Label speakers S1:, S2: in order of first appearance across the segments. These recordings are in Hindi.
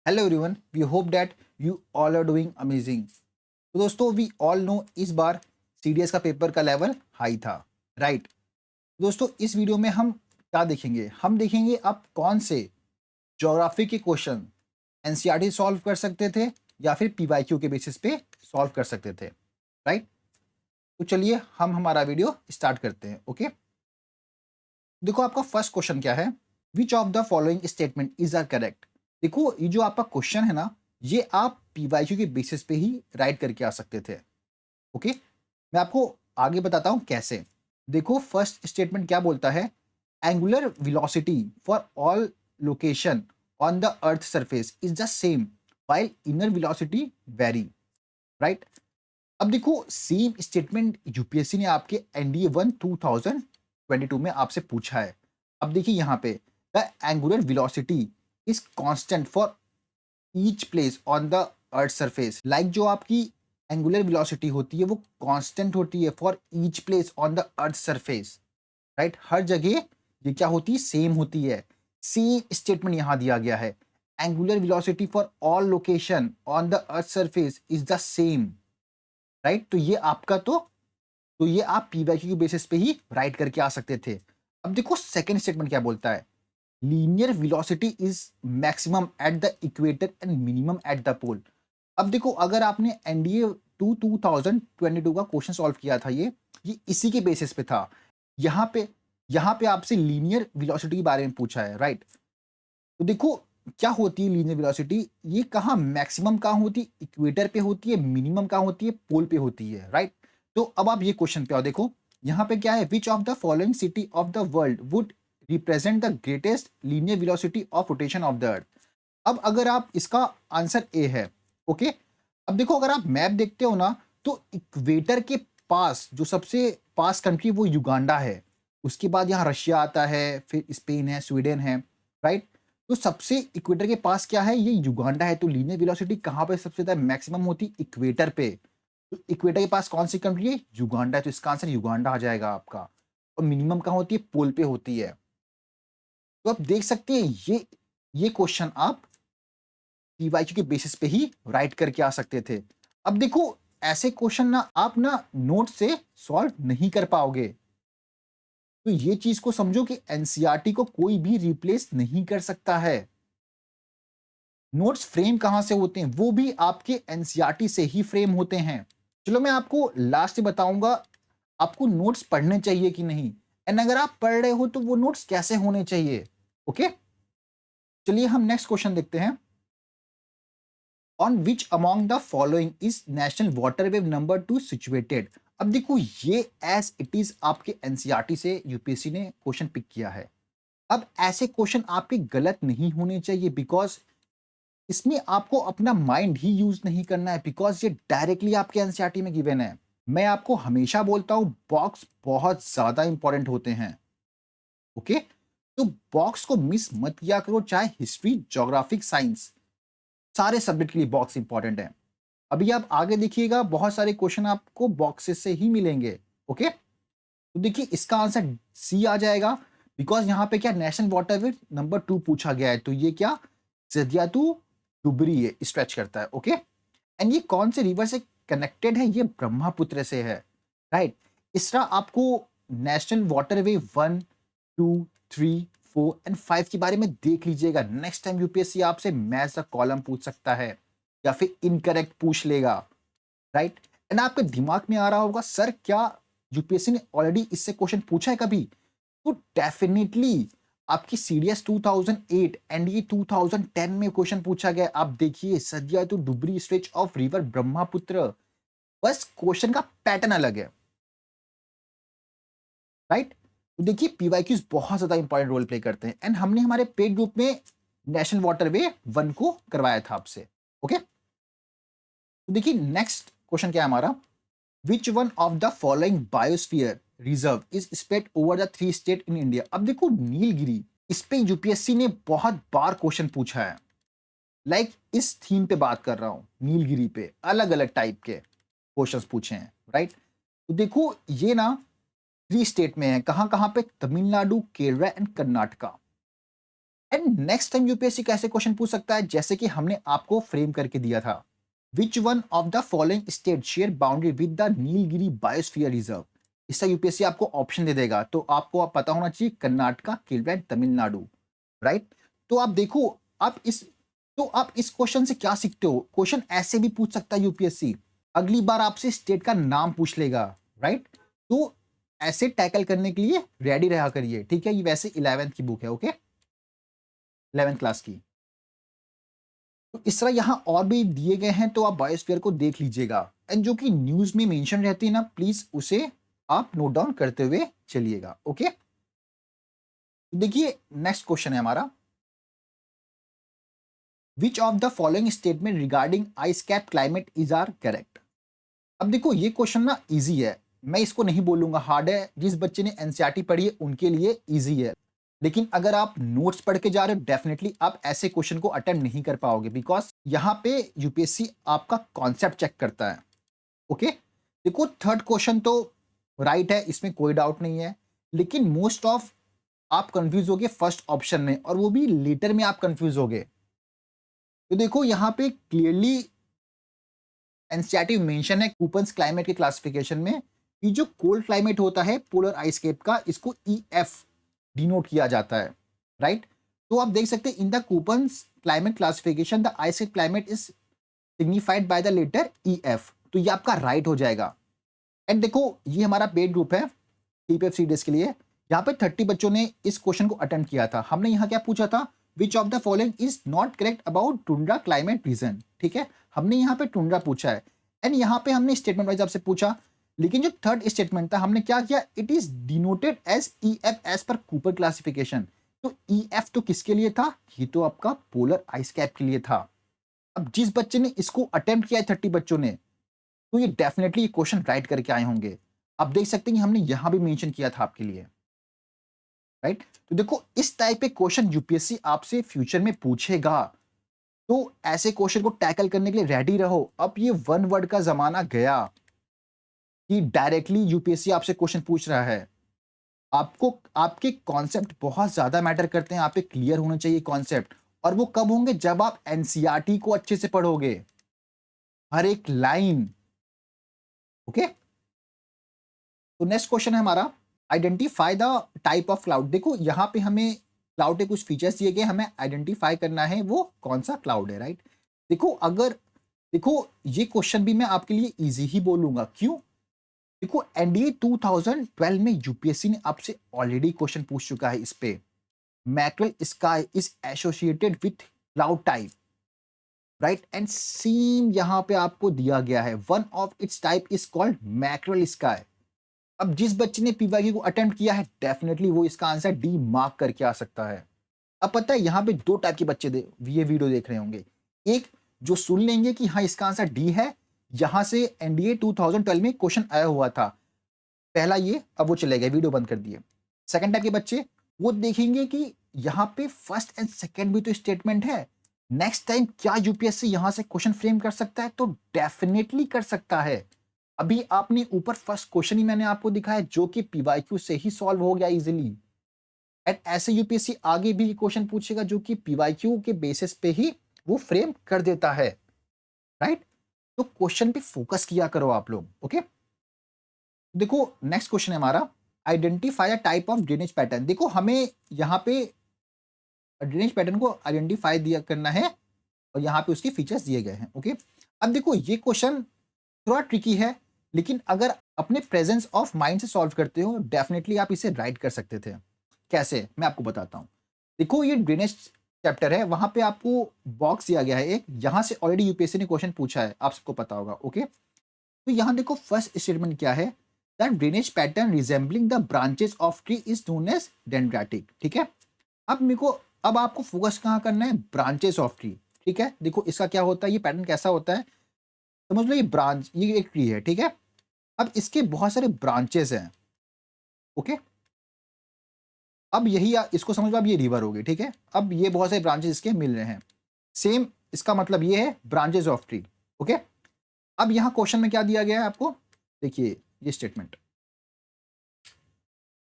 S1: Hello everyone, we hope that you all are doing amazing. तो दोस्तों, वी ऑल नो इस बार सीडीएस का पेपर का लेवल हाई था, राइट? दोस्तों, इस वीडियो में हम क्या देखेंगे? हम देखेंगे आप कौन से ज्योग्राफी के क्वेश्चन एनसीईआरटी सॉल्व कर सकते थे या फिर पीवाईक्यू के बेसिस पे सॉल्व कर सकते थे, राइट? तो चलिए हम हमारा वीडियो स्टार्ट करते हैं। ओके, देखो आपका फर्स्ट क्वेश्चन क्या है? Which of the following statement is are correct? देखो, ये जो आपका क्वेश्चन है ना, ये आप पीवाईक्यू के बेसिस पे ही राइट करके आ सकते थे। ओके, मैं आपको आगे बताता हूं कैसे। देखो, फर्स्ट स्टेटमेंट क्या बोलता है? Angular velocity for all location on the earth surface is the same while inner velocity very, right? अब देखो, सेम स्टेटमेंट यूपीएससी ने आपके एनडीए 1 2022 में आपसे पूछा है। अब देखिए यहाँ पे, the angular velocity is constant for each place on the earth surface. Like जो आपकी एंगुलर वेलोसिटी होती है वो कांस्टेंट होती है for each place on the earth surface, right? हर जगह ये क्या होती है? सेम होती है। सेम स्टेटमेंट यहाँ दिया गया है, angular velocity for all location on the earth surface is the same, right? तो ये आपका तो ये आप पीवाईक्यू के बेसिस पे ही राइट करके आ सकते थे। अब देखो सेकंड स्टेटमेंट क्या बोलता है? Linear velocity is maximum at the equator and minimum at the pole. अब देखो, अगर आपने एनडीए 2022 का क्वेश्चन सॉल्व किया था, ये इसी के बेसिस पे था। यहाँ पे यहाँ पे आपसे लीनियर वेलोसिटी के बारे में पूछा है, राइट? तो देखो, क्या होती है लीनियर वेलोसिटी? ये कहाँ मैक्सिमम कहाँ होती है? इक्वेटर पे होती है, मिनिमम कहाँ होती है? पोल पे होती है, राइट? तो अब आप ये क्वेश्चन पे आओ। देखो यहाँ पे क्या है? Which of the following city of the world would represent the greatest linear velocity of rotation of the earth? अब अगर आप इसका आंसर ए है, ओके। अब देखो, अगर आप मैप देखते हो ना, तो इक्वेटर के पास जो सबसे पास कंट्री वो युगांडा है। उसके बाद यहाँ रशिया आता है, फिर स्पेन है, स्वीडन है, राइट? तो सबसे इक्वेटर के पास क्या है? ये युगांडा है। तो लीनियर वेलोसिटी कहाँ पे सबसे ज्यादा मैक्सिमम होती? इक्वेटर पे। तो इक्वेटर के पास कौन सी कंट्री है? युगांडा है। तो इसका आंसर युगांडा आ जाएगा आपका। और मिनिमम कहाँ होती है? पोल पे होती है। तो आप देख सकते हैं, ये क्वेश्चन आप पीवाईक्यू के बेसिस पे ही राइट करके आ सकते थे। अब देखो, ऐसे क्वेश्चन ना आप ना नोट से सॉल्व नहीं कर पाओगे। तो ये चीज को समझो कि एनसीईआरटी को कोई भी रिप्लेस नहीं कर सकता है। नोट्स फ्रेम कहां से होते हैं? वो भी आपके एनसीईआरटी से ही फ्रेम होते हैं। चलो मैं आपको लास्ट में बताऊंगा आपको नोट्स पढ़ने चाहिए कि नहीं, एंड अगर आप पढ़ रहे हो तो वो नोट्स कैसे होने चाहिए। ओके, चलिए हम नेक्स्ट क्वेश्चन देखते हैं। On which among the following is national waterway number 2 situated? अब देखो, ये एज इट इज आपके एनसीईआरटी से यूपीएससी ने क्वेश्चन पिक किया है। अब ऐसे क्वेश्चन आपके गलत नहीं होने चाहिए, बिकॉज इसमें आपको अपना माइंड ही यूज नहीं करना है, बिकॉज ये डायरेक्टली आपके एनसीईआरटी में गिवन है। मैं आपको हमेशा बोलता हूं, बॉक्स बहुत ज्यादा इंपॉर्टेंट होते हैं। ओके, तो बॉक्स को मिस मत किया करो, चाहे हिस्ट्री, ज्योग्राफिक, साइंस, सारे सब्जेक्ट के लिए बॉक्स इंपॉर्टेंट है। अभी आप आगे देखिएगा, बहुत सारे क्वेश्चन आपको बॉक्सेस से ही मिलेंगे। ओके, तो देखिए इसका आंसर सी आ जाएगा, बिकॉज यहाँ पे क्या नेशनल वाटरवे नंबर 2 पूछा गया है। तो ये क्या जदियातू डुबरी ये स्ट्रेच करता है। ओके, एंड ये कौन से रिवर से कनेक्टेड है? ये ब्रह्मपुत्र से है, राइट? इस तरह आपको नेशनल वाटरवे 1, 2, 3, 4 एंड 5 के बारे में देख लीजिएगा। नेक्स्ट टाइम यूपीएससी आपसे मैथ्स का कॉलम पूछ सकता है या फिर इनकरेक्ट पूछ लेगा, राइट? एंड आपके दिमाग में आ रहा होगा, सर क्या यूपीएससी ने ऑलरेडी इससे क्वेश्चन पूछा है कभी? तो डेफिनेटली आपकी सीडीएस 2008 एनडीए 2010 में क्वेश्चन पूछा गया। आप देखिए, सदिया तो Dhubri stretch of river Brahmaputra. बस क्वेश्चन का पैटर्न अलग है, राइट? तो देखिए, पीवाईक्यूज बहुत ज्यादा इंपॉर्टेंट रोल प्ले करते हैं, एंड हमने हमारे पेड ग्रुप में नेशनल वाटरवे 1 को करवाया था आपसे। ओके, तो देखिए नेक्स्ट क्वेश्चन क्या है हमारा? Which one of the following biosphere reserve is spread over the 3 state in India? अब देखो, नीलगिरी, इस पे यूपीएससी ने बहुत बार क्वेश्चन पूछा है। लाइक इस थीम पे बात कर रहा हूं, नीलगिरी पे अलग अलग टाइप के क्वेश्चंस पूछे हैं, राइट? तो देखो, ये ना 3 स्टेट में है। कहां कहां पे? Tamil Nadu, Kerala and Karnataka. And next time UPSC कैसे क्वेश्चन पूछ सकता है, जैसे कि हमने आपको फ्रेम करके दिया था, विच one of the following state share boundary with the Nilgiri biosphere reserve. इसका यूपीएससी आपको ऑप्शन दे देगा, तो आपको आप पता होना चाहिए कर्नाटका, केरला एंड तमिलनाडु, राइट। तो आप देखो, आप इस तो आप इस क्वेश्चन से क्या सीखते हो, क्वेश्चन ऐसे भी पूछ सकता है यूपीएससी, अगली बार आपसे स्टेट का नाम पूछ लेगा, राइट। तो ऐसे टैकल करने के लिए रेडी रहा करिए, ठीक है। ये वैसे 11th की बुक है, ओके, 11th क्लास की। तो इस तरह यहाँ और भी दिए गए हैं, तो आप बायोस्फीयर को देख लीजिएगा, एंड जो कि न्यूज में मेंशन रहती है ना, प्लीज उसे आप नोट डाउन करते हुए चलिएगा, ओके। देखिए नेक्स्ट क्वेश्चन है हमारा, which of the following statement regarding ice cap climate is are correct. अब देखो ये क्वेश्चन ना इजी है, मैं इसको नहीं बोलूंगा हार्ड है, जिस बच्चे ने एनसीईआरटी पढ़ी है उनके लिए इजी है, लेकिन अगर आप नोट्स पढ़ के जा रहे हो डेफिनेटली आप ऐसे क्वेश्चन को अटेम्प्ट नहीं कर पाओगे, बिकॉज यहाँ पे यूपीएससी आपका कॉन्सेप्ट चेक करता है, ओके। देखो थर्ड क्वेश्चन तो राइट है, इसमें कोई डाउट नहीं है, लेकिन मोस्ट ऑफ आप कंफ्यूज होगे फर्स्ट ऑप्शन में, और वो भी लेटर में आप कंफ्यूज होगे। तो देखो यहाँ पे क्लियरली एनसीईआरटी मेंशन है कूपन्स क्लाइमेट के क्लासिफिकेशन में कि जो कोल्ड क्लाइमेट होता है पोलर आइस कैप का, इसको EF डिनोट किया जाता है, राइट। तो आप देख सकते हैं in the Koppen's climate classification the ice cap climate is signified by the letter EF, तो ये आपका राइट हो जाएगा। एंड देखो ये हमारा पेड ग्रुप है TPF सीडीएस के लिए, यहाँ पे 30 बच्चों ने इस क्वेश्चन को अटेम्प्ट किया था। हमने यहाँ क्या पूछा था, विच of the following is not correct about tundra climate reason, ठीक है, हमने यहाँ पे टुंड्रा पूछा है, एंड यहाँ पे हमने स्टेटमेंट वाइज आपसे पूछा, लेकिन जो थर्ड स्टेटमेंट था हमने क्या किया, it is denoted as EF as per Koppen classification. तो EF तो किसके लिए था, ये तो आपका पोलर आइस कैप के लिए था। अब जिस बच्चे ने इसको अटेम्प्ट किया है 30 बच्चों ने, तो ये डेफिनेटली क्वेश्चन राइट करके आए होंगे। आप देख सकते हैं कि हमने यहां भी मेंशन किया था आपके लिए, राइट। तो देखो इस टाइप के क्वेश्चन यूपीएससी आपसे फ्यूचर में पूछेगा, तो ऐसे क्वेश्चन को टैकल करने के लिए रेडी रहो। अब ये वन वर्ड का जमाना गया कि डायरेक्टली यूपीएससी आपसे क्वेश्चन पूछ रहा है। आपको आपके कॉन्सेप्ट बहुत ज्यादा मैटर करते हैं, आप पे क्लियर होना चाहिए कॉन्सेप्ट, और वो कब होंगे, जब आप एनसीईआरटी को अच्छे से पढ़ोगे, हर एक लाइन, ओके। तो नेक्स्ट क्वेश्चन है हमारा, identify the type of cloud. देखो यहाँ पे हमें क्लाउड के कुछ फीचर्स दिए गए, हमें आइडेंटिफाई करना है वो कौन सा क्लाउड है, राइट। देखो अगर देखो ये क्वेश्चन भी मैं आपके लिए इजी ही बोलूंगा, क्यों, देखो एनडीए 2012 में यूपीएससी ने आपसे ऑलरेडी क्वेश्चन पूछ चुका है इस पे, mackerel sky is associated with cloud type, right, and same यहाँ पे आपको दिया गया है, one of its type is called mackerel sky. अब जिस बच्चे ने पीवाईक्यू को अटेम्प्ट किया है डेफिनेटली वो इसका आंसर डी मार्क करके आ सकता है। अब पता है यहाँ पे दो टाइप के बच्चे ये वीडियो देख रहे होंगे, एक जो सुन लेंगे कि हाँ इसका आंसर डी है, यहां से एनडीए 2012 में क्वेश्चन आया हुआ था, पहला ये, अब वो चले गए वीडियो बंद कर दिए। सेकंड टाइप के बच्चे वो देखेंगे कि यहाँ पे फर्स्ट एंड सेकंड भी तो स्टेटमेंट है, नेक्स्ट टाइम क्या यूपीएससी यहां से क्वेश्चन फ्रेम कर सकता है, तो डेफिनेटली कर सकता है। अभी आपने ऊपर फर्स्ट क्वेश्चन ही मैंने आपको दिखाया जो कि पीवाईक्यू से ही सॉल्व हो गया इजीली, एंड ऐसे यूपीएससी आगे भी क्वेश्चन पूछेगा जो कि पीवाईक्यू के बेसिस पे ही वो फ्रेम कर देता है, राइट। तो क्वेश्चन पे फोकस किया करो आप लोग, ओके। देखो नेक्स्ट क्वेश्चन है हमारा, identify a type of drainage pattern. देखो हमें यहाँ पे ड्रेनेज पैटर्न को आइडेंटिफाई दिया करना है, और यहाँ पे उसके फीचर्स दिए गए हैं, ओके। अब देखो ये क्वेश्चन थोड़ा ट्रिकी है, लेकिन अगर अपने प्रेजेंस ऑफ माइंड से सॉल्व करते हो डेफिनेटली आप इसे राइट कर सकते थे। कैसे, मैं आपको बताता हूँ। देखो ये ड्रेनेज चैप्टर है, वहां पे आपको बॉक्स दिया गया है एक, यहां से ऑलरेडी यूपीएससी ने क्वेश्चन पूछा है, आप सबको पता होगा, ओके। तो यहाँ देखो फर्स्ट स्टेटमेंट क्या है, that drainage pattern resembling the branches of tree is known as dendritic, ठीक है। अब मेरे को अब आपको फोकस कहाँ करना है, ब्रांचेस ऑफ ट्री, ठीक है। देखो इसका क्या होता है, ये पैटर्न कैसा होता है, समझ लो ये ब्रांच, ये एक ट्री है, ठीक है। अब इसके बहुत सारे ब्रांचेस हैं, ओके। अब यही इसको समझ लो, अब ये रिवर होगी, ठीक है। अब ये बहुत सारे ब्रांचेस इसके मिल रहे हैं, सेम इसका मतलब ये है ब्रांचेस ऑफ ट्री, ओके। अब यहाँ क्वेश्चन में क्या दिया गया है आपको, देखिए ये statement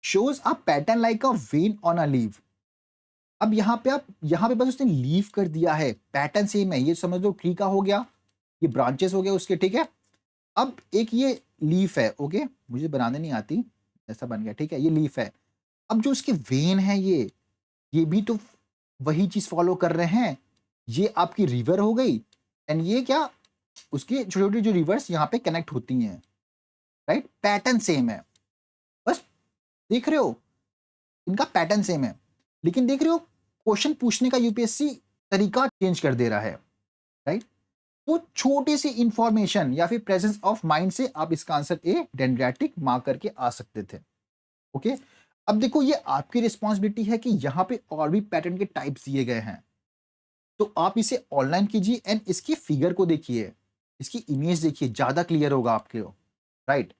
S1: shows a pattern like a when on a leave. अब यहाँ पे बस उसने लीव कर दिया है, पैटर्न सेम है, ये समझ लो ट्री का हो गया, ये ब्रांचेस हो गए उसके, ठीक है। अब एक ये लीफ है, ओके, मुझे बनाने नहीं आती, ऐसा बन गया, ठीक है, ये लीफ है। अब जो उसके वेन है ये भी तो वही चीज फॉलो कर रहे हैं, ये आपकी रिवर हो गई, एंड ये क्या, उसकी छोटी छोटी जो रिवर्स यहाँ पे कनेक्ट होती हैं, राइट, पैटर्न सेम है, बस देख रहे हो, इनका पैटर्न सेम है, लेकिन देख रहे हो क्वेश्चन पूछने का यूपीएससी तरीका चेंज कर दे रहा है, राइट। तो छोटी सी इंफॉर्मेशन या फिर प्रेजेंस ऑफ माइंड से आप इसका आंसर ए डेंड्रेटिक मार्क करके आ सकते थे, ओके। अब देखो ये आपकी रिस्पॉन्सिबिलिटी है कि यहाँ पे और भी पैटर्न के टाइप्स दिए गए हैं, तो आप इसे ऑनलाइन कीजिए एंड इसकी फिगर को देखिए, इसकी इमेज देखिए, ज्यादा क्लियर होगा आपके, राइट।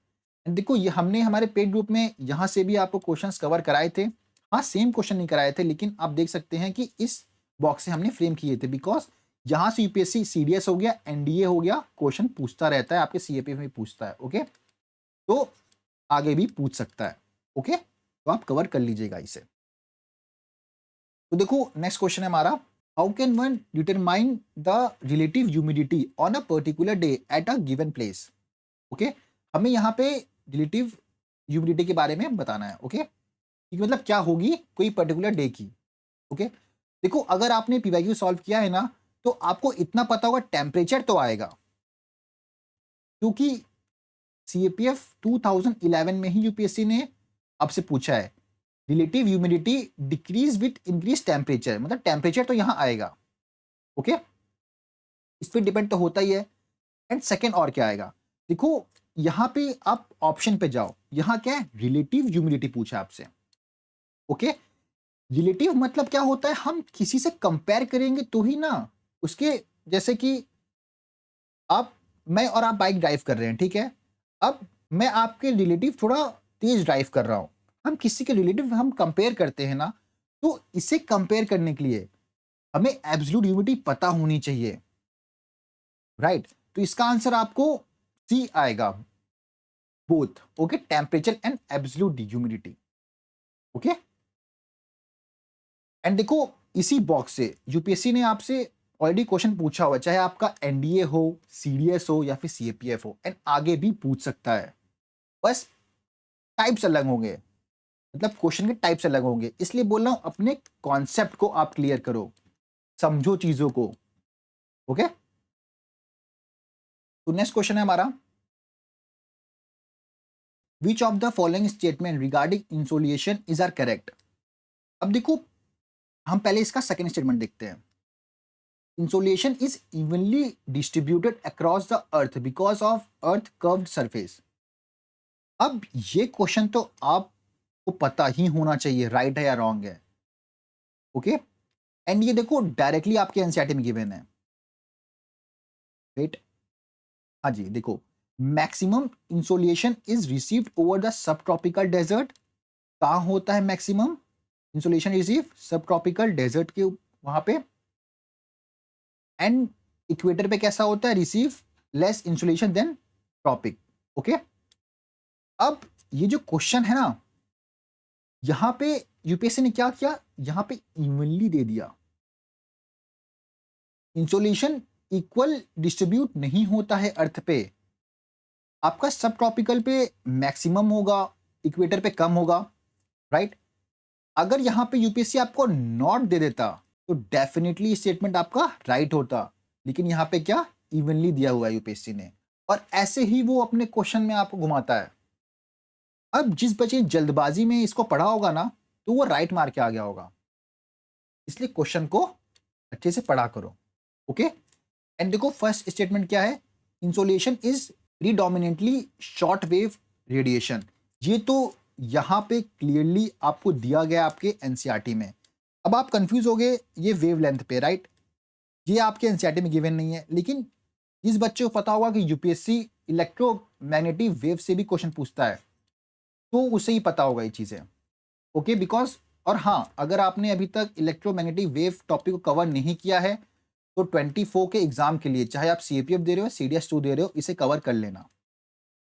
S1: एंड देखो ये हमने हमारे पेड ग्रुप में यहाँ से भी आपको क्वेश्चंस कवर कराए थे, हाँ सेम क्वेश्चन नहीं कराए थे, लेकिन आप देख सकते हैं कि इस बॉक्स से हमने फ्रेम किए थे, बिकॉज यहाँ से यूपीएससी सीडीएस हो गया, एनडीए हो गया, क्वेश्चन पूछता रहता है, आपके सीएपी में भी पूछता है, ओके, तो आगे भी पूछ सकता है, ओके, तो आप कवर कर लीजिएगा इसे। तो देखो नेक्स्ट क्वेश्चन है हमारा, how can one determine the relative humidity on a particular day at a given place, okay. हमें यहाँ पे रिलेटिव ह्यूमिडिटी के बारे में बताना है, ओके, कि मतलब क्या होगी कोई पर्टिकुलर डे की, ओके। देखो अगर आपने पीवाईक्यू सॉल्व किया है ना, तो आपको इतना पता होगा टेम्परेचर तो आएगा, क्योंकि सीएपीएफ 2011 में ही यूपीएससी ने आपसे पूछा है relative humidity decrease with increase temperature, मतलब टेम्परेचर तो यहां आएगा, ओके, इस पर डिपेंड तो होता ही है। एंड सेकेंड और क्या आएगा, देखो यहां पे आप ऑप्शन पे जाओ, यहां क्या है, रिलेटिव ह्यूमिडिटी पूछा आपसे, ओके। रिलेटिव मतलब क्या होता है, हम किसी से कंपेयर करेंगे तो ही ना, उसके जैसे कि मैं और आप बाइक ड्राइव कर रहे हैं, ठीक है, अब मैं आपके रिलेटिव थोड़ा तेज ड्राइव कर रहा हूं, हम किसी के रिलेटिव हम कंपेयर करते हैं ना, तो इसे कंपेयर करने के लिए हमें एब्सोल्यूट ह्यूमिडिटी पता होनी चाहिए, राइट। तो इसका आंसर आपको सी आएगा, both, okay, temperature and absolute humidity, okay. And देखो इसी बॉक्स से यूपीएससी ने आपसे ऑलरेडी क्वेश्चन पूछा हुआ, चाहे आपका एनडीए हो, सीडीएस हो या फिर सीएपीएफ हो, एंड आगे भी पूछ सकता है, बस टाइप्स अलग होंगे, मतलब क्वेश्चन के टाइप्स अलग होंगे, इसलिए बोल रहा हूं अपने कॉन्सेप्ट को आप क्लियर करो, समझो चीजों को, ओके। तो नेक्स्ट क्वेश्चन है हमारा, which of the following statement regarding insolation is are correct. अब देखो हम पहले इसका सेकेंड स्टेटमेंट देखते हैं, insolation is evenly distributed across the earth because of earth curved surface। अब ये क्वेश्चन तो आपको पता ही होना चाहिए राइट है या रॉन्ग है, ओके। एंड ये देखो डायरेक्टली आपके एनसीईआरटी में गिवन है, राइट, हाँ जी, देखो maximum insolation is received over the sub tropical desert, कहाँ होता है maximum insolation receive, sub tropical desert के वहां पे, एंड इक्वेटर पे कैसा होता है, receive less insulation than tropic, okay. अब ये जो क्वेश्चन है ना, यहां पे यूपीएससी ने क्या किया, यहां पे इवनली दे दिया, इंसोलेशन इक्वल डिस्ट्रीब्यूट नहीं होता है अर्थ पे, आपका सब ट्रॉपिकल पे मैक्सिमम होगा, इक्वेटर पे कम होगा, राइट। अगर यहां पे यूपीएससी आपको नॉट दे देता तो डेफिनेटली स्टेटमेंट आपका राइट होता, लेकिन यहां पे क्या, इवनली दिया हुआ है यूपीएससी ने, और ऐसे ही वो अपने क्वेश्चन में आपको घुमाता है। अब जिस बच्चे जल्दबाजी में इसको पढ़ा होगा ना, तो वो राइट मार के आ गया होगा, इसलिए क्वेश्चन को अच्छे से पढ़ा करो, ओके। एंड देखो फर्स्ट स्टेटमेंट क्या है, insolation is predominantly short wave radiation, ये तो यहां पे क्लियरली आपको दिया गया आपके एनसीईआरटी में। अब आप कंफ्यूज हो गए ये वेव लेंथ पे, राइट, ये आपके एनसीईआरटी में गिवन नहीं है, लेकिन जिस बच्चे को पता होगा कि यूपीएससी इलेक्ट्रोमैग्नेटिक वेव से भी क्वेश्चन पूछता है, तो उसे ही पता होगा ये चीजें, ओके, बिकॉज, और हाँ अगर आपने अभी तक इलेक्ट्रोमैग्नेटिक वेव टॉपिक को कवर नहीं किया है, तो 24 के एग्जाम के लिए चाहे आप सीएपीएफ दे रहे हो, सीडीएस 2 दे रहे हो, इसे कवर कर लेना,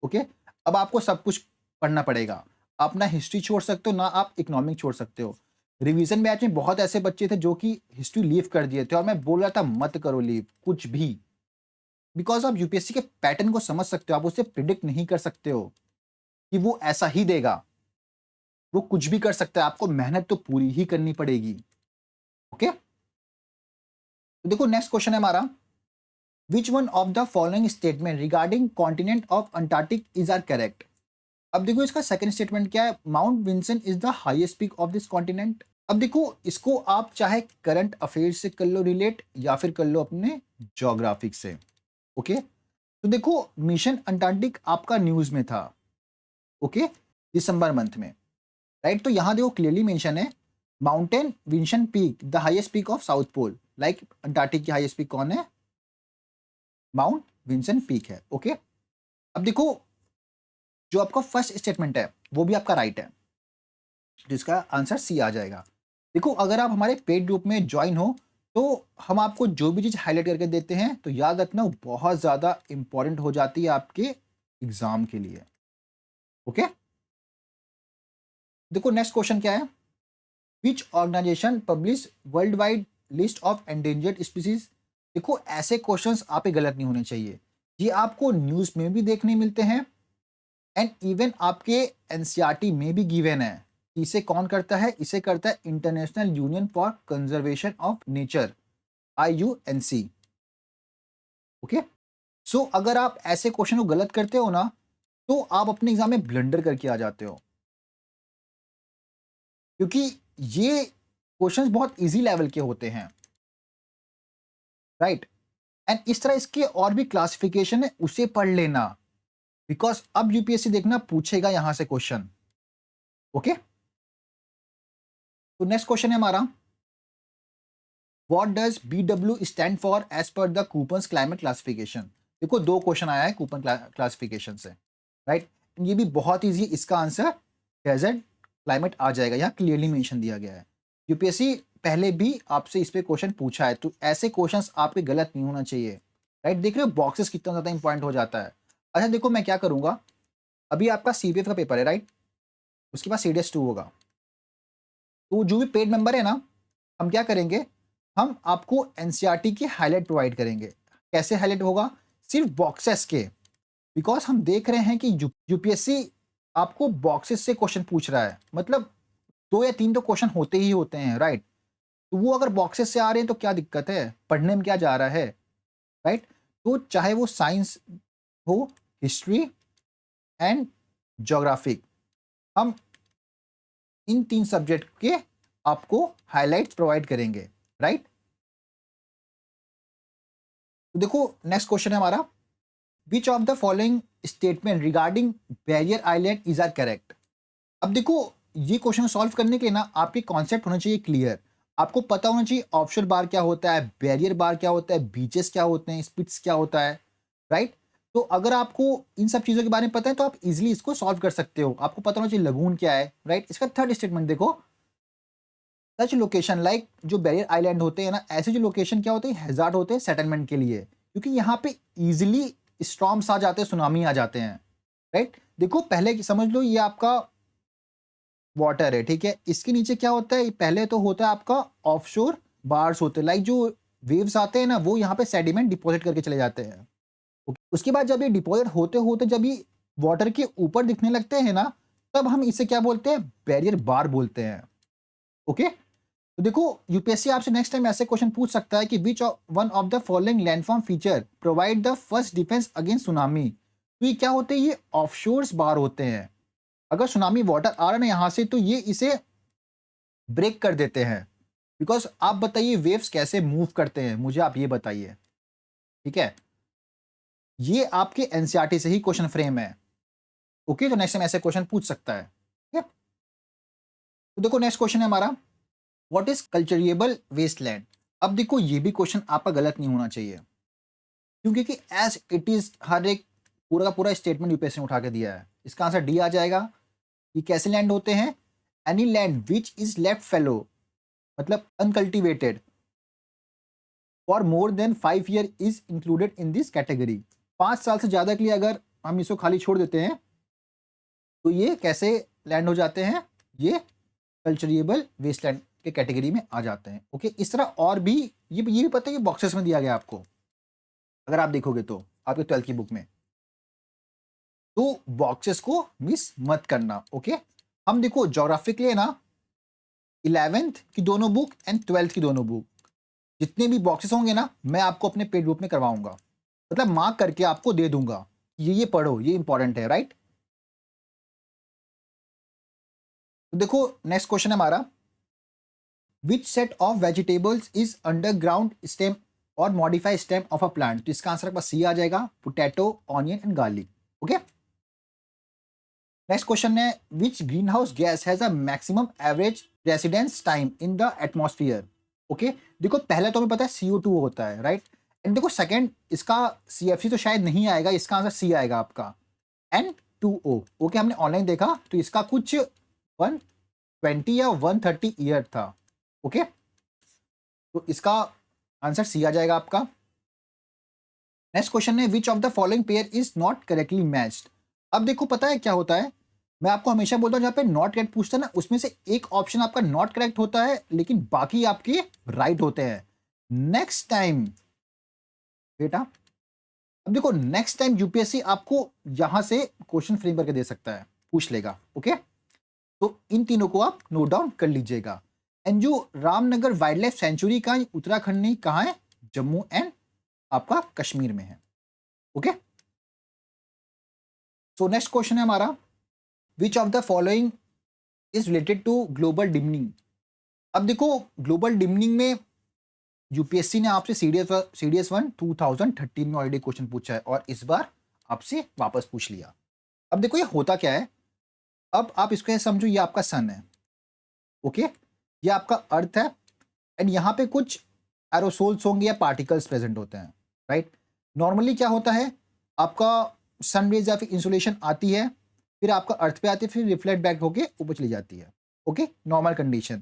S1: ओके। अब आपको सब कुछ पढ़ना पड़ेगा, आप ना हिस्ट्री छोड़ सकते हो ना आप इकोनॉमिक छोड़ सकते हो, रिवीजन बैच में बहुत ऐसे बच्चे थे जो कि हिस्ट्री लीव कर दिए थे और मैं बोल रहा था मत करो लीव कुछ भी, बिकॉज आप यूपीएससी के पैटर्न को समझ सकते हो, आप उसे प्रिडिक्ट नहीं कर सकते हो कि वो ऐसा ही देगा, वो कुछ भी कर सकता है, आपको मेहनत तो पूरी ही करनी पड़ेगी। ओके, तो देखो नेक्स्ट क्वेश्चन है हमारा, which one of the following statement regarding continent of Antarctic is are correct. अब देखो इसका सेकंड स्टेटमेंट क्या है, Mount Vinson is the highest peak of this continent. अब देखो इसको आप चाहे करंट अफेयर्स से कर लो रिलेट या फिर कर लो अपने ज्योग्राफिक से। ओके, तो देखो मिशन अंटार्कटिक आपका न्यूज में था, ओके, दिसंबर मंथ में, राइट। तो यहां देखो क्लियरली मेंशन है mountain Vinson peak the highest peak of South Pole, like Antarctic की हाईएस्ट पीक कौन है, माउंट विंसन पीक है। ओके, अब देखो जो आपका फर्स्ट स्टेटमेंट है वो भी आपका राइट है, जिसका आंसर सी आ जाएगा। देखो अगर आप हमारे पेड ग्रुप में ज्वाइन हो तो हम आपको जो भी चीज़ हाईलाइट करके देते हैं तो याद रखना वो बहुत ज़्यादा इंपॉर्टेंट हो जाती है आपके एग्जाम के लिए। ओके, देखो नेक्स्ट क्वेश्चन क्या है, which organisation publish world wide list of endangered species. देखो ऐसे क्वेश्चंस आप पे गलत नहीं होने चाहिए, ये आपको न्यूज़ में भी देखने मिलते हैं एंड इवन आपके एनसीईआरटी में भी गिवन है। इसे कौन करता है, इसे करता है International Union for Conservation of Nature, IUNC। Okay, so अगर आप ऐसे क्वेश्चन को गलत करते हो ना तो आप अपने एग्जाम में ब्लंडर करके आ जाते हो, क्योंकि ये क्वेश्चंस बहुत इजी लेवल के होते हैं, राइट। एंड इस तरह इसके और भी क्लासिफिकेशन है, उसे पढ़ लेना, बिकॉज अब यूपीएससी देखना पूछेगा यहां से क्वेश्चन। ओके, तो नेक्स्ट क्वेश्चन है हमारा, what does BW stand for as per the Koppen's climate classification. देखो दो क्वेश्चन आया है कूपन क्लासिफिकेशन से, राइट। ये भी बहुत ईजी, इसका आंसर डेजर्ट क्लाइमेट आ जाएगा, यहाँ क्लियरली मेंशन दिया गया है। यूपीएससी पहले भी आपसे इस पे क्वेश्चन पूछा है, तो ऐसे क्वेश्चंस आपके गलत नहीं होना चाहिए, राइट। देख रहे हो बॉक्सेस कितना ज़्यादा इंपॉर्टेंट हो जाता है। अच्छा देखो मैं क्या करूँगा, अभी आपका CPF का पेपर है, राइट, उसके बाद CDS 2 होगा, तो जो भी पेड मेंबर है ना, हम क्या करेंगे, हम आपको एनसीईआरटी की हाईलाइट प्रोवाइड करेंगे। कैसे हाईलाइट होगा, सिर्फ बॉक्सेस के, बिकॉज हम देख रहे हैं कि यूपीएससी आपको बॉक्सेस से क्वेश्चन पूछ रहा है, मतलब 2 या 3 तो क्वेश्चन होते ही होते हैं, राइट। तो वो अगर बॉक्सेस से आ रहे हैं तो क्या दिक्कत है, पढ़ने में क्या जा रहा है, राइट। तो चाहे वो साइंस हो, हिस्ट्री एंड ज्योग्राफिक, हम इन 3 सब्जेक्ट के आपको हाईलाइट्स प्रोवाइड करेंगे, राइट। तो देखो नेक्स्ट क्वेश्चन है हमारा, which of the following statement regarding barrier island is are correct. अब देखो ये क्वेश्चन सॉल्व करने के ना आपके कॉन्सेप्ट होना चाहिए क्लियर, आपको पता होना चाहिए ऑफशोर बार क्या होता है, बैरियर बार क्या होता है, बीचेस क्या होते हैं, स्पिट्स क्या होता है, राइट। तो अगर आपको इन सब चीज़ों के बारे में पता है तो आप इजीली इसको सॉल्व कर सकते हो, आपको पता होना चाहिए लगून क्या है, राइट। इसका थर्ड स्टेटमेंट देखो, सच लोकेशन लाइक जो बैरियर आइलैंड होते हैं ना, ऐसे जो लोकेशन क्या होते हैं, हैजार्ड होते हैं सेटलमेंट के लिए, क्योंकि यहाँ पे इजिली स्टॉर्म्स आ जाते हैं, सुनामी आ जाते हैं, राइट। देखो पहले समझ लो ये आपका वाटर है, ठीक है, इसके नीचे क्या होता है, पहले तो होता है आपका ऑफशोर बार्स होते हैं, लाइक जो वेव्स आते हैं ना वो यहाँ पे सेडिमेंट डिपॉजिट करके चले जाते हैं। उसके बाद जब ये डिपॉजिट होते होते जब ये वाटर के ऊपर दिखने लगते हैं ना, तब हम इसे क्या बोलते हैं, बैरियर बार बोलते हैं। ओके, तो देखो यूपीएससी आपसे नेक्स्ट टाइम ऐसे क्वेश्चन पूछ सकता है कि विच one of the following landform feature provide the first defence against tsunami. तो ये क्या होते हैं, ये ऑफशोर्स बार होते हैं, अगर सुनामी वाटर आ रहा है ना यहाँ से तो ये इसे ब्रेक कर देते हैं। बिकॉज आप बताइए वेव्स कैसे मूव करते हैं, मुझे आप ये बताइए, ठीक है। ये आपके एनसीईआरटी से ही क्वेश्चन फ्रेम है। ओके, तो नेक्स्ट टाइम ऐसे क्वेश्चन पूछ सकता है, ठीक है। तो देखो नेक्स्ट क्वेश्चन है हमारा, व्हाट इज कल्चरेबल वेस्टलैंड। अब देखो ये भी क्वेश्चन आपका गलत नहीं होना चाहिए, क्योंकि कि एज इट इज हर एक पूरा का पूरा स्टेटमेंट यूपीएससी ने उठा के दिया है। इसका आंसर डी आ जाएगा। ये कैसे लैंड होते हैं, any land which is left fallow, मतलब uncultivated for more than 5 year is included in this category. 5 साल से ज्यादा के लिए अगर हम इसको खाली छोड़ देते हैं तो ये कैसे लैंड हो जाते हैं, ये कल्चरेबल वेस्टलैंड के कैटेगरी में आ जाते हैं। ओके, इस तरह और भी ये भी पता है कि बॉक्सेस में दिया गया आपको, अगर आप देखोगे तो आपके 12th की बुक में, तो बॉक्सेस को मिस मत करना। ओके, हम देखो ज्योग्राफी के लिए ना 11th की दोनों बुक एंड 12th की दोनों बुक, जितने भी बॉक्सेस होंगे ना मैं आपको अपने पेड ग्रुप में करवाऊंगा, मतलब मार्क करके आपको दे दूंगा, ये पढ़ो, ये इंपॉर्टेंट है, राइट। तो देखो नेक्स्ट क्वेश्चन है हमारा, which set of vegetables is underground stem और modified stem of a plant. तो इसका आंसर आपका सी आ जाएगा, potato, onion and garlic. Okay, next question है, which green house gas has a maximum average residence time in the atmosphere. Okay, देखो पहले तो हमें पता है CO2 होता है, राइट, एंड देखो सेकंड इसका CFC तो शायद नहीं आएगा, इसका आंसर सी आएगा आपका N2O। ओके, हमने ऑनलाइन देखा तो इसका कुछ 120 या 130 ईयर था। ओके, तो इसका आंसर सी आ जाएगा आपका। नेक्स्ट क्वेश्चन है, which of the following pair is not correctly matched. अब देखो पता है क्या होता है, मैं आपको हमेशा बोलता हूँ जहाँ पे नॉट करेक्ट पूछता है ना, उसमें से एक ऑप्शन आपका नॉट करेक्ट होता है लेकिन बाकी आपके राइट होते हैं। नेक्स्ट टाइम बेटा, अब देखो नेक्स्ट टाइम यूपीएससी आपको यहां से क्वेश्चन फ्रेम करके दे सकता है, पूछ लेगा। ओके, तो इन तीनों को आप नोट डाउन कर लीजिएगा। एंड जो रामनगर वाइल्ड लाइफ सेंचुरी का उत्तराखंड में कहाँ है, जम्मू एंड आपका कश्मीर में है। ओके, सो नेक्स्ट क्वेश्चन है हमारा, which of the following is related to global dimming. अब देखो ग्लोबल डिमनिंग में यूपीएससी ने आपसे CDS1 2013 में ऑलरेडी क्वेश्चन पूछा है और इस बार आपसे वापस पूछ लिया। अब देखो ये होता क्या है, अब आप इसको ये समझो, ये आपका सन है, ओके, ये आपका अर्थ है, एंड यहाँ पे कुछ एरोसोल्स होंगे या पार्टिकल्स प्रेजेंट होते हैं, राइट। नॉर्मली क्या होता है, आपका सन रेज या फिर इंसुलेशन आती है, फिर आपका अर्थ पे आती है, फिर रिफ्लेक्ट बैक होके ऊपर चली जाती है। Okay, normal condition.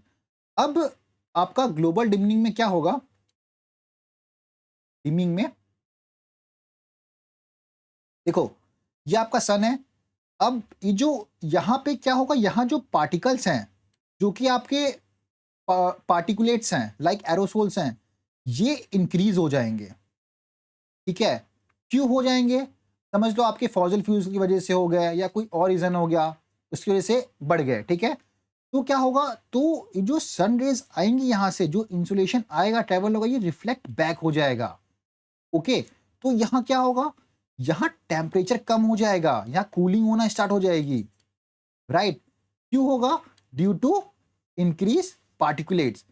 S1: अब आपका ग्लोबल डिमनिंग में क्या होगा, डिमिंग में देखो ये आपका सन है, अब ये जो यहाँ पे क्या होगा, यहाँ जो पार्टिकल्स हैं जो कि आपके पार्टिकुलेट्स हैं लाइक एरोसोल्स हैं, ये इंक्रीज हो जाएंगे। ठीक है, क्यों हो जाएंगे, समझ लो आपके फॉसिल फ्यूल्स की वजह से हो गए या कोई और रीजन हो गया, उसकी वजह से बढ़ गए। ठीक है, तो क्या होगा, तो जो सन रेज आएंगी यहाँ से, जो इंसुलेशन आएगा ट्रेवल होगा, ये रिफ्लेक्ट बैक हो जाएगा। ओके, तो यहाँ क्या होगा, यहाँ टेम्परेचर कम हो जाएगा, यहाँ कूलिंग होना स्टार्ट हो जाएगी, राइट। क्यों होगा, ड्यू टू इंक्रीज पार्टिकुलेट्स।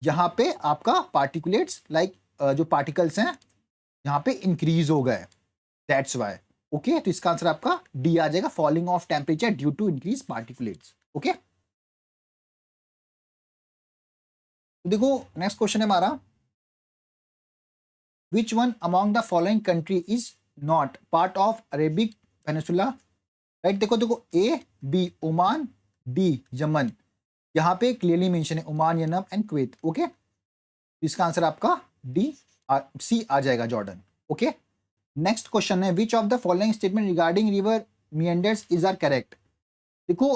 S1: यहाँ पे आपका पार्टिकुलेट्स लाइक जो पार्टिकल्स हैं यहाँ पे इंक्रीज हो गए, दैट्स वाई। ओके, तो इसका आंसर आपका डी आ जाएगा, falling of temperature due to increase particulates. Okay, तो देखो नेक्स्ट क्वेश्चन है हमारा, Which one among the following country is not part of Arabic Peninsula? Right, देखो A, B Oman, D Yemen, यहाँ पे क्लियरली मेंशन है Oman, Yemen and Kuwait. Okay, इसका आंसर आपका C आ जाएगा, जॉर्डन। ओके, नेक्स्ट क्वेश्चन है, which of the following statement regarding river meanders is are correct. देखो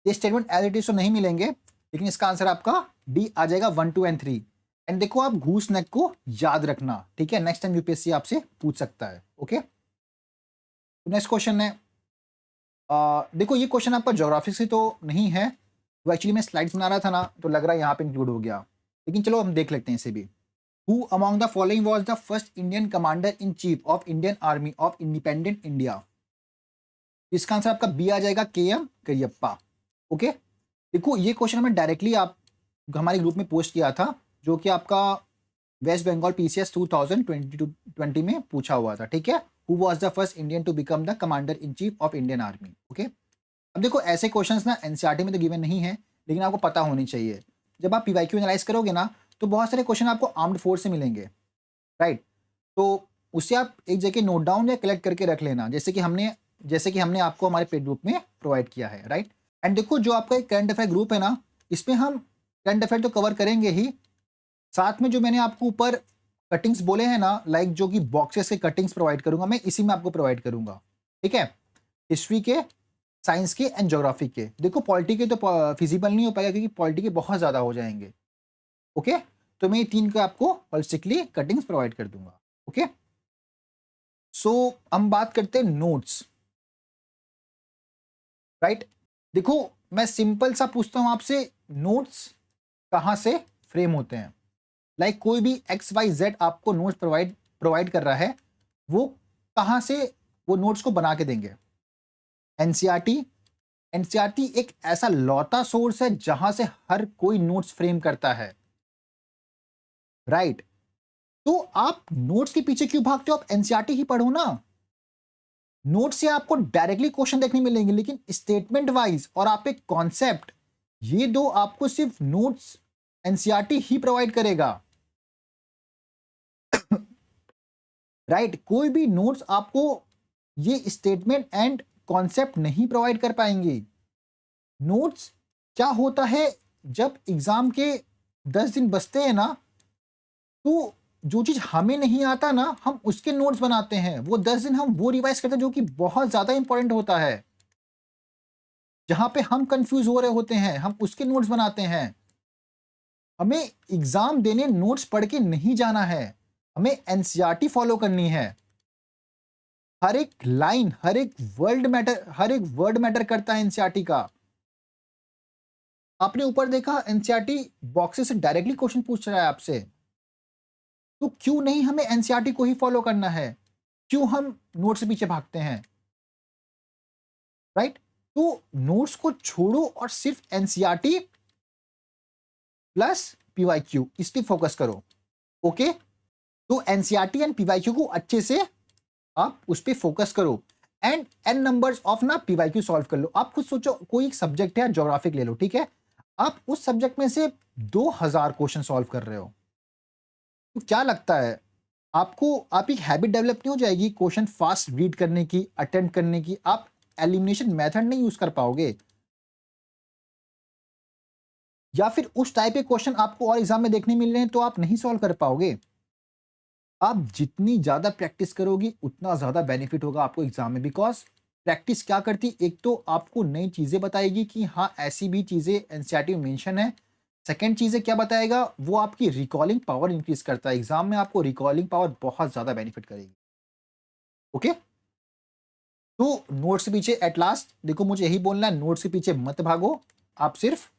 S1: ये स्टेटमेंट एज इट इज तो नहीं मिलेंगे, लेकिन इसका आंसर आपका D आ जाएगा, 1, 2 एंड 3। एंड देखो आप घूस नेक को याद रखना, ठीक है, नेक्स्ट टाइम यूपीएससी आपसे पूछ सकता है। ओके, नेक्स्ट क्वेश्चन है, देखो ये क्वेश्चन आपका ज्योग्राफी से तो नहीं है, वो एक्चुअली मैं स्लाइड्स बना रहा था ना, तो लग रहा है यहाँ पे इंक्लूड हो गया, लेकिन चलो हम देख लेते हैं इसे भी। Who among the following was the first Indian commander in chief of Indian army of independent India. इसका आंसर आपका बी आ जाएगा, KM करियप्पा। ओके, देखो ये क्वेश्चन हमें डायरेक्टली आप हमारे ग्रुप में पोस्ट किया था, जो कि आपका वेस्ट बंगाल PCS 2020 में पूछा हुआ था। ठीक है, who was the first Indian to become the commander in chief of Indian Army. Okay, अब देखो ऐसे क्वेश्चंस ना NCERT में तो गिवन नहीं है, लेकिन आपको पता होनी चाहिए। जब आप PYQ एनालाइज करोगे ना, तो बहुत सारे क्वेश्चन आपको आर्म्ड फोर्स से मिलेंगे, राइट। तो उससे आप एक जगह नोट डाउन या कलेक्ट करके रख लेना, जैसे कि हमने आपको हमारे पेड ग्रुप में प्रोवाइड किया है, राइट। एंड देखो जो आपका एक करंट अफेयर ग्रुप है ना, इसमें हम करंट अफेयर तो कवर करेंगे ही, साथ में जो मैंने आपको ऊपर कटिंग्स बोले हैं ना, लाइक जो कि बॉक्सेस के कटिंग्स प्रोवाइड करूंगा, मैं इसी में आपको प्रोवाइड करूंगा। ठीक है, हिस्ट्री के, साइंस के एंड ज्योग्राफी के। देखो पॉलिटी के तो फिजिबल नहीं हो पाएगा, क्योंकि पॉलिटी के बहुत ज़्यादा हो जाएंगे, ओके, तो मैं 3 का आपको होलिस्टिकली कटिंग्स प्रोवाइड कर दूंगा। ओके, सो हम बात करते हैं नोट्स, राइट। देखो मैं सिंपल सा पूछता हूं आपसे, नोट्स कहां से फ्रेम होते हैं? लाइक कोई भी XYZ आपको नोट्स प्रोवाइड कर रहा है, वो कहां से वो नोट्स को बना के देंगे? एनसीईआरटी। एनसीईआरटी एक ऐसा लौता सोर्स है जहां से हर कोई नोट्स फ्रेम करता है, राइट। तो आप नोट्स के पीछे क्यों भागते हो? आप एनसीईआरटी ही पढ़ो ना। नोट से आपको डायरेक्टली क्वेश्चन देखने मिलेंगे, लेकिन स्टेटमेंट वाइज और आप एक कॉन्सेप्ट, ये दो आपको सिर्फ नोट्स एनसीईआरटी ही प्रोवाइड करेगा, राइट। कोई भी नोट्स आपको ये स्टेटमेंट एंड कॉन्सेप्ट नहीं प्रोवाइड कर पाएंगे। नोट्स क्या होता है, जब एग्जाम के 10 दिन बचते हैं ना, तो जो चीज हमें नहीं आता ना, हम उसके नोट्स बनाते हैं। वो 10 दिन हम वो रिवाइज करते हैं जो कि बहुत ज्यादा इंपॉर्टेंट होता है, जहां पे हम कंफ्यूज हो रहे होते हैं, हम उसके नोट्स बनाते हैं। हमें एग्जाम देने नोट्स पढ़ के नहीं जाना है, हमें एनसीईआरटी फॉलो करनी है। हर एक लाइन, हर एक वर्ड मैटर करता है एनसीईआरटी का। आपने ऊपर देखा, एनसीईआरटी बॉक्सेस से डायरेक्टली क्वेश्चन पूछ रहा है आपसे, तो क्यों नहीं हमें एनसीईआरटी को ही फॉलो करना है? क्यों हम नोट से पीछे भागते हैं, राइट। तो नोट्स को छोड़ो और सिर्फ एनसीईआरटी प्लस पीवाईक्यू इस पे फोकस करो। ओके, तो एनसीईआरटी एंड पीवाईक्यू को अच्छे से आप उस पे फोकस करो, एंड एन नंबर्स ऑफ ना पीवाईक्यू सॉल्व कर लो। आप खुद सोचो, कोई एक सब्जेक्ट है, ज्योग्राफिक ले लो, ठीक है, आप उस सब्जेक्ट में से 2000 क्वेश्चन सॉल्व कर रहे हो, तो क्या लगता है आपको, आप एक हैबिट डेवलप नहीं हो जाएगी क्वेश्चन फास्ट रीड करने की, अटेम्प्ट करने की? आप एलिमिनेशन मेथड नहीं यूज कर पाओगे, या फिर उस टाइप के क्वेश्चन आपको और एग्जाम में देखने मिल रहे हैं तो आप नहीं सॉल्व कर पाओगे। आप जितनी ज्यादा प्रैक्टिस करोगी उतना ज्यादा बेनिफिट होगा आपको एग्जाम में, बिकॉज प्रैक्टिस क्या करती, एक तो आपको नई चीजें बताएगी कि हाँ ऐसी भी चीजें एनसीईआरटी में मेंशन है। सेकंड चीजें क्या बताएगा, वो आपकी रिकॉलिंग पावर इंक्रीज करता है। एग्जाम में आपको रिकॉलिंग पावर बहुत ज्यादा बेनिफिट करेगी। ओके, तो नोट्स के पीछे एट लास्ट देखो, मुझे यही बोलना है, नोट्स के पीछे मत भागो, आप सिर्फ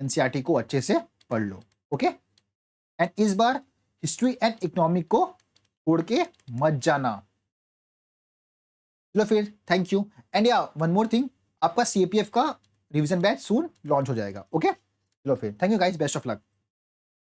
S1: एनसीईआरटी को अच्छे से पढ़ लो। ओके, एंड इस बार हिस्ट्री एंड इकोनॉमिक को छोड़ के मत जाना। चलो फिर, थैंक यू। एंड या वन मोर थिंग, आपका सीएपीएफ का रिवीजन बैच सून लॉन्च हो जाएगा। ओके, चलो फिर, thank you guys, best of luck.